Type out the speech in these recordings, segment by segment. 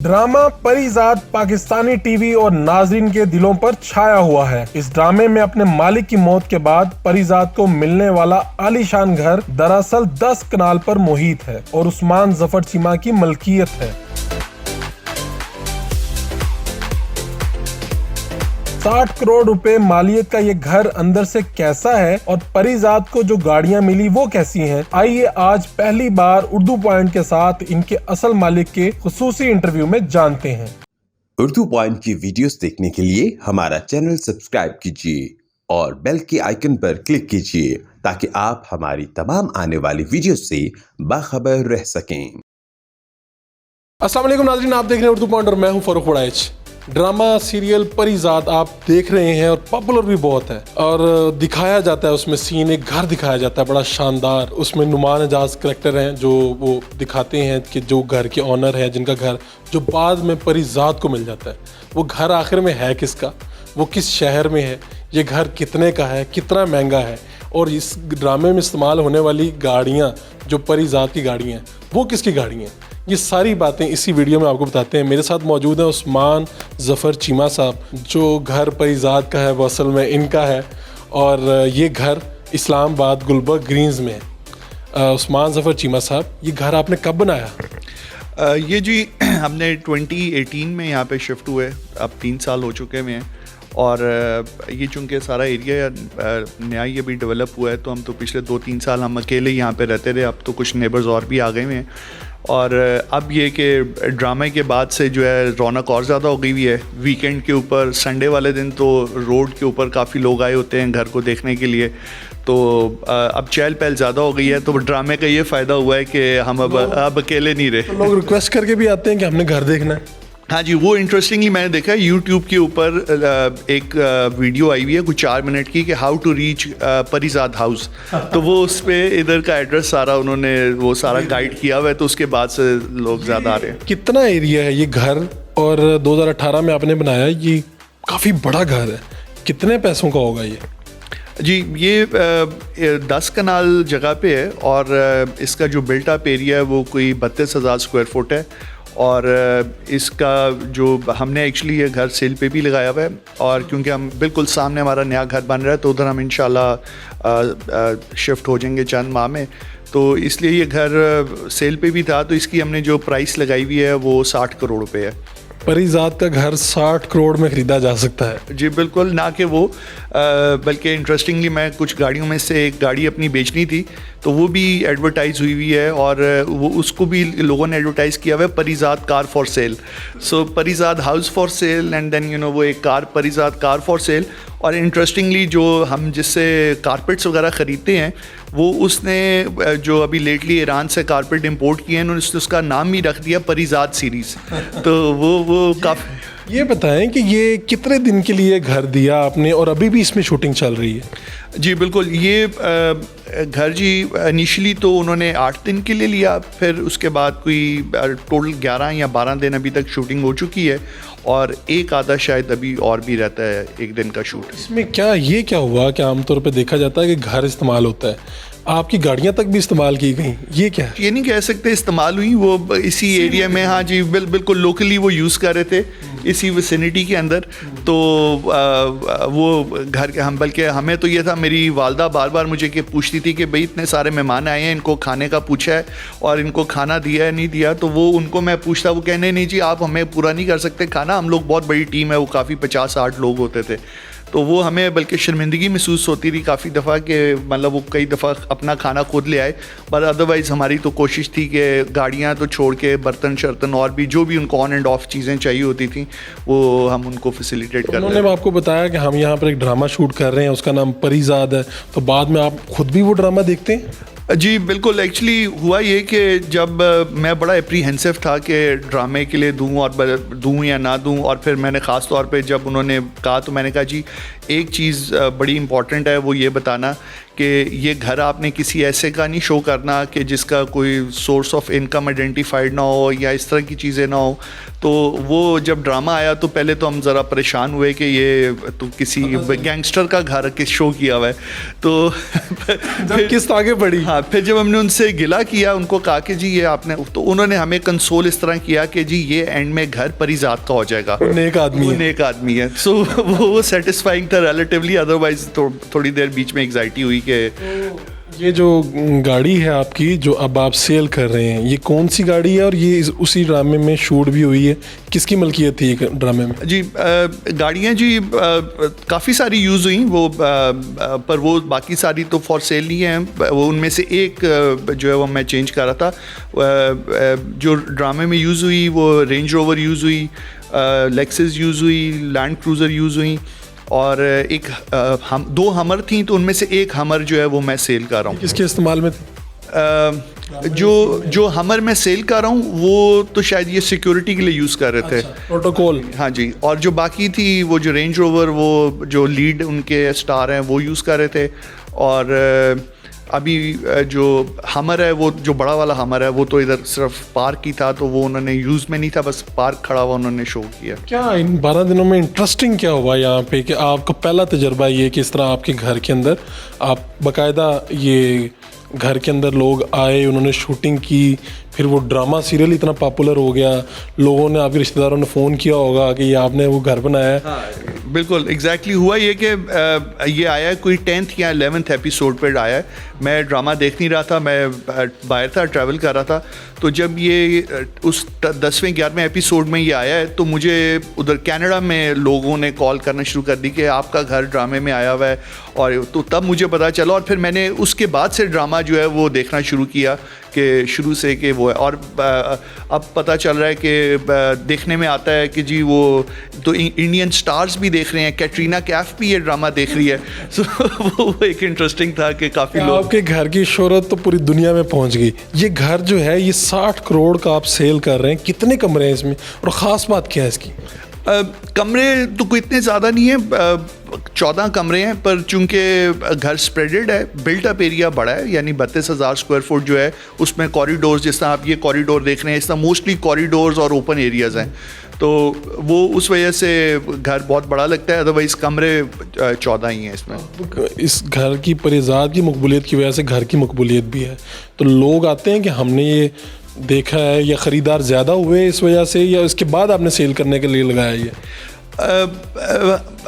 Drama Parizad Pakistani TV और नाजरीन के दिलों पर छाया हुआ है। इस ड्रामे में अपने मालिक की मौत के बाद परीजाद को मिलने वाला आलीशान घर दरअसल 10 कनाल पर मुहित है और उस्मान जफर चीमा की मलकियत है। 60 करोड़ रुपए मालियत का ये घर अंदर से कैसा है और परीजाद को जो गाड़ियां मिली वो कैसी हैं, आइए आज पहली बार उर्दू पॉइंट के साथ इनके असल मालिक के खुसूसी इंटरव्यू में जानते हैं। उर्दू पॉइंट की वीडियोस देखने के लिए हमारा चैनल सब्सक्राइब कीजिए और बेल के आइकन पर क्लिक कीजिए ताकि आप हमारी तमाम आने वाली वीडियो से बाखबर रह सकें। अस्सलाम वालेकुम नाज़रीन, आप देख रहे हैं उर्दू पॉइंट और मैं हूं फरूख वड़ाइच। ड्रामा सीरियल परीजाद आप देख रहे हैं और पॉपुलर भी बहुत है और दिखाया जाता है उसमें सीन, एक घर दिखाया जाता है बड़ा शानदार। उसमें नुमान एजाज करेक्टर हैं जो वो दिखाते हैं कि जो घर के ऑनर है, जिनका घर जो बाद में परीजाद को मिल जाता है। वो घर आखिर में है किसका, वो किस शहर में है, ये घर कितने का है, कितना महंगा है, और इस ड्रामे में इस्तेमाल होने वाली गाड़ियाँ जो परीजाद की गाड़ियाँ हैं वो किसकी गाड़ियाँ हैं, ये सारी बातें इसी वीडियो में आपको बताते हैं। मेरे साथ मौजूद है उस्मान जफ़र चीमा साहब। जो घर परीजाद का है वो असल में इनका है और ये घर इस्लामाबाद गुलबर्ग ग्रीन्स में है। उस्मान जफ़र चीमा साहब, ये घर आपने कब बनाया? ये जी हमने 2018 में यहाँ पे शिफ्ट हुए, अब 3 साल हो चुके हैं और ये चूँकि सारा एरिया नया ये भी डेवलप हुआ है तो हम तो पिछले 2-3 साल हम अकेले यहाँ पे रहते रहे। अब तो कुछ नेबर्स और भी आ गए हैं और अब ये कि ड्रामे के बाद से जो है रौनक और ज़्यादा हो गई हुई है। वीकेंड के ऊपर संडे वाले दिन तो रोड के ऊपर काफ़ी लोग आए होते हैं घर को देखने के लिए, तो अब चहल पहल ज़्यादा हो गई है। तो ड्रामे का ये फ़ायदा हुआ है कि हम अब अकेले नहीं रहे। तो लोग रिक्वेस्ट करके भी आते हैं कि हमने घर देखना है। हाँ जी, वो इंटरेस्टिंगली मैंने देखा है यूट्यूब के ऊपर एक वीडियो आई हुई है कुछ 4 मिनट की कि how to reach Parizad house. तो वो उस पर इधर का एड्रेस सारा उन्होंने वो सारा गाइड किया हुआ है, तो उसके बाद से लोग ज़्यादा आ रहे हैं। कितना एरिया है ये घर, और 2018 में आपने बनाया, ये काफ़ी बड़ा घर है, कितने पैसों का होगा ये? जी ये 10 कनाल जगह पे है और इसका जो बिल्ट अप एरिया है वो कोई 32,000 स्क्वायर फुट है और इसका जो हमने एक्चुअली ये घर सेल पे भी लगाया हुआ है और क्योंकि हम बिल्कुल सामने हमारा नया घर बन रहा है तो उधर हम इंशाल्लाह शिफ्ट हो जाएंगे चंद माह में, तो इसलिए ये घर सेल पे भी था। तो इसकी हमने जो प्राइस लगाई हुई है वो 60 करोड़ रुपए है। परीजाद का घर 60 करोड़ में खरीदा जा सकता है? जी बिल्कुल, ना कि वो बल्कि इंटरेस्टिंगली मैं कुछ गाड़ियों में से एक गाड़ी अपनी बेचनी थी तो वो भी एडवर्टाइज हुई है और वो उसको भी लोगों ने एडवर्टाइज़ किया हुआ है Parizad car for sale. So Parizad house for sale and then वो एक car Parizad car for sale. और इंटरेस्टिंगली जो हम जिससे कारपेट्स वगैरह ख़रीदते हैं वो उसने जो अभी लेटली ईरान से कारपेट इंपोर्ट किए हैं उन्होंने उसका नाम ही रख दिया परीजाद सीरीज़। तो वो काफ़ी। ये बताएं कि ये कितने दिन के लिए घर दिया आपने और अभी भी इसमें शूटिंग चल रही है? जी बिल्कुल, ये घर जी इनिशियली तो उन्होंने 8 दिन के लिए लिया, फिर उसके बाद कोई टोटल 11 या 12 दिन अभी तक शूटिंग हो चुकी है और एक आधा शायद अभी और भी रहता है 1 दिन का शूट। इसमें क्या हुआ कि आमतौर पे देखा जाता है कि घर इस्तेमाल होता है, आपकी गाड़ियां तक भी इस्तेमाल की गई, ये क्या है? ये नहीं कह सकते इस्तेमाल हुई, वो इसी एरिया में, हाँ जी बिल्कुल लोकली वो यूज़ कर रहे थे इसी विसिनिटी के अंदर। तो वो घर के हम बल्कि हमें तो ये था, मेरी वालदा बार बार मुझे कि पूछती थी कि भाई इतने सारे मेहमान आए हैं, इनको खाने का पूछा है और इनको खाना दिया है नहीं दिया, तो वो उनको मैं पूछता, वो कहने नहीं जी आप हमें पूरा नहीं कर सकते खाना, हम लोग बहुत बड़ी टीम है, वो काफ़ी 50-60 लोग होते थे। तो वो हमें बल्कि शर्मिंदगी महसूस होती थी काफ़ी दफ़ा कि मतलब वो कई दफ़ा अपना खाना खुद ले आए, पर अदरवाइज़ हमारी तो कोशिश थी कि गाड़ियाँ तो छोड़ के बर्तन शर्तन और भी जो भी उनको ऑन एंड ऑफ चीज़ें चाहिए होती थी वो हम उनको फैसिलिटेट कर रहे हैं। उन्होंने आपको बताया कि हम यहाँ पर एक ड्रामा शूट कर रहे हैं, उसका नाम परीजाद है, तो बाद में आप खुद भी वो ड्रामा देखते हैं? जी बिल्कुल, एक्चुअली हुआ ये कि जब मैं बड़ा एप्रीहेंसिव था कि ड्रामे के लिए दूं और दूं या ना दूं, और फिर मैंने ख़ास तौर पे जब उन्होंने कहा तो मैंने कहा जी एक चीज़ बड़ी इम्पॉर्टेंट है वो ये बताना कि ये घर आपने किसी ऐसे का नहीं शो करना कि जिसका कोई सोर्स ऑफ इनकम आइडेंटिफाइड ना हो या इस तरह की चीज़ें ना हो। तो वो जब ड्रामा आया तो पहले तो हम ज़रा परेशान हुए कि ये तो किसी गैंगस्टर का घर किस शो किया हुआ है। तो जब किस्त आगे बढ़ी, हाँ, फिर जब हमने उनसे गिला किया, उनको कहा कि जी ये आपने, तो उन्होंने हमें कंसोल इस तरह किया कि जी ये एंड में घर परिजात का हो जाएगा, नेक आदमी वो है। नेक आदमी है। सो वो सेटिस्फाइंग था रिलेटिवली, अदरवाइज थोड़ी देर बीच में एग्जाइटी हुई कि ये जो गाड़ी है आपकी जो अब आप सेल कर रहे हैं, ये कौन सी गाड़ी है और ये उसी ड्रामे में शूट भी हुई है? किसकी मलकियत थी ये ड्रामे में? जी गाड़ियाँ जी काफ़ी सारी यूज़ हुई वो, पर वो बाकी सारी तो फॉर सेल नहीं है। वो उनमें से एक जो है वो मैं चेंज कर रहा था। जो ड्रामे में यूज़ हुई वो रेंज रोवर यूज़ हुई, लेक्सस यूज़ हुई, लैंड क्रूज़र यूज़ हुई, और एक हम 2 हमर थी, तो उनमें से एक हमर जो है वो मैं सेल कर रहा हूँ। किसके इस्तेमाल में थी? जो हमर मैं सेल कर रहा हूँ वो तो शायद ये सिक्योरिटी के लिए यूज़ कर रहे थे। प्रोटोकॉल। हाँ जी, और जो बाकी थी वो जो रेंज रोवर, वो जो लीड उनके स्टार हैं वो यूज़ कर रहे थे। और अभी जो हमर है, वो जो बड़ा वाला हमर है, वो तो इधर सिर्फ पार्क ही था, तो वो उन्होंने यूज़ में नहीं था, बस पार्क खड़ा हुआ उन्होंने शो किया। क्या इन 12 दिनों में इंटरेस्टिंग क्या हुआ यहाँ पे कि आपका पहला तजर्बा ये कि इस तरह आपके घर के अंदर आप बाकायदा ये घर के अंदर लोग आए, उन्होंने शूटिंग की, फिर वो ड्रामा सीरियल इतना पॉपुलर हो गया, लोगों ने, आपके रिश्तेदारों ने फ़ोन किया होगा कि ये आपने वो घर बनाया है? हाँ, बिल्कुल एग्जैक्टली हुआ ये कि ये आया है कोई 10th या 11th एपिसोड पर आया है। मैं ड्रामा देख नहीं रहा था, मैं बाहर था, ट्रैवल कर रहा था। तो जब ये उस 10वें 11वें एपिसोड में ये आया है, तो मुझे उधर कनाडा में लोगों ने कॉल करना शुरू कर दी कि आपका घर ड्रामे में आया हुआ है। और तो तब मुझे पता चला, और फिर मैंने उसके बाद से ड्रामा जो है वो देखना शुरू किया कि शुरू से कि वो है। और अब पता चल रहा है कि देखने में आता है कि जी वो तो इंडियन स्टार्स भी देख रहे हैं, कैटरीना कैफ भी ये ड्रामा देख रही है। सो वो एक इंटरेस्टिंग था कि काफ़ी लोग, आपके घर की शोहरत तो पूरी दुनिया में पहुंच गई। ये घर जो है ये 60 करोड़ का आप सेल कर रहे हैं, कितने कमरे हैं इसमें और ख़ास बात क्या है इसकी? कमरे तो कोई इतने ज़्यादा नहीं है, 14 कमरे हैं, पर चूंकि घर स्प्रेडेड है, बिल्ट अप एरिया बड़ा है, यानी 32,000 स्क्वायर फुट जो है उसमें कॉरिडोर्स, जिस तरह आप ये कॉरिडोर देख रहे हैं, इस तरह मोस्टली कॉरिडोर्स और ओपन एरियाज़ हैं, तो वो उस वजह से घर बहुत बड़ा लगता है। अदरवाइज़ कमरे 14 ही हैं इसमें। इस घर की परिजात की मकबूलियत की वजह से घर की मकबूलियत भी है, तो लोग आते हैं कि हमने ये देखा है, या ख़रीदार ज़्यादा हुए इस वजह से, या इसके बाद आपने सेल करने के लिए लगाया ये?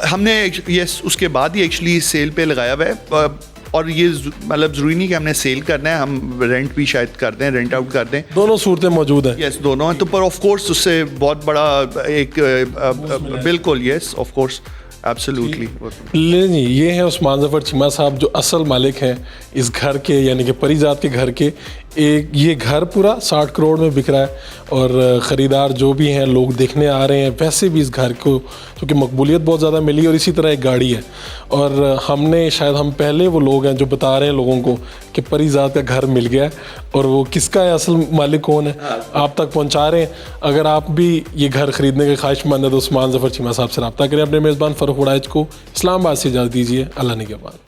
हमने ये उसके बाद ही एक्चुअली सेल पे लगाया हुआ है। और ये मतलब ज़रूरी नहीं कि हमने सेल करना है, हम रेंट भी शायद कर दें, रेंट आउट कर दें, दोनों सूरतें मौजूद हैं। यस दोनों हैं। तो पर ऑफ कोर्स उससे बहुत बड़ा एक बिल्कुल यस ऑफ कोर्स एब्सोल्युटली। ले जी, ये है उस्मान ज़फ़र चीमा साहब जो असल मालिक हैं इस घर के, यानी कि परिजात के घर के। एक ये घर पूरा 60 करोड़ में बिक रहा है, और ख़रीदार जो भी हैं लोग देखने आ रहे हैं। वैसे भी इस घर को क्योंकि मकबूलियत बहुत ज़्यादा मिली, और इसी तरह एक गाड़ी है, और हमने शायद हम पहले वो लोग हैं जो बता रहे हैं लोगों को कि परिजात का घर मिल गया है, और वो किसका है, असल मालिक कौन है, आप तक पहुंचा रहे हैं। अगर आप भी ये घर ख़रीदने के ख्वाहिशमंद है तो उस्मान ज़फ़र चीमा साहब से रब्ता करें। अपने मेज़बान फ़ारूक वड़ाइच को इस्लामाबाद से इजाज़त दीजिए। अल्लाह निगहबान।